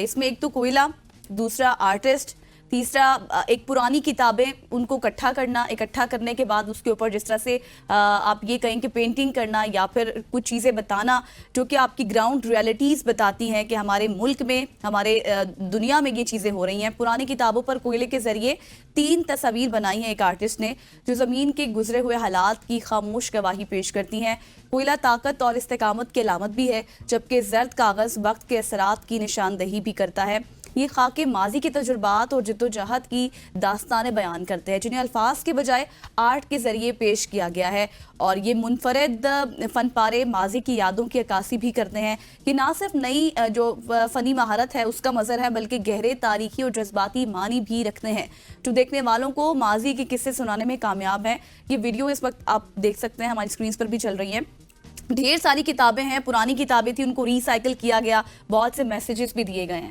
इसमें एक तो कोयला, दूसरा आर्टिस्ट, तीसरा एक पुरानी किताबें उनको इकट्ठा करने के बाद उसके ऊपर जिस तरह से आप ये कहें कि पेंटिंग करना या फिर कुछ चीज़ें बताना जो कि आपकी ग्राउंड रियलिटीज़ बताती हैं कि हमारे मुल्क में, हमारे दुनिया में ये चीज़ें हो रही हैं। पुरानी किताबों पर कोयले के ज़रिए 3 तस्वीर बनाई हैं एक आर्टिस्ट ने, जो ज़मीन के गुजरे हुए हालात की खामोश गवाही पेश करती हैं। कोयला ताकत और इस्तेकामत की अलामत भी है, जबकि जर्द कागज़ वक्त के असरात की निशानदही भी करता है। ये खाके माजी के तजुर्बात और जिद्दोजहद की दास्तानें बयान करते हैं, जिन्हें अल्फाज के बजाय आर्ट के ज़रिए पेश किया गया है। और ये मुनफरद फ़नपारे माजी की यादों की अक्कासी भी करते हैं कि ना सिर्फ नई जो फ़नी महारत है उसका मज़र है, बल्कि गहरे तारीखी और जज्बाती मानी भी रखते हैं, जो देखने वालों को माजी के किस्से सुनाने में कामयाब हैं। ये वीडियो इस वक्त आप देख सकते हैं, हमारी स्क्रीन पर भी चल रही हैं। ढेर सारी किताबें हैं, पुरानी किताबें थी, उनको रिसाइकिल किया गया, बहुत से मैसेजेस भी दिए गए हैं।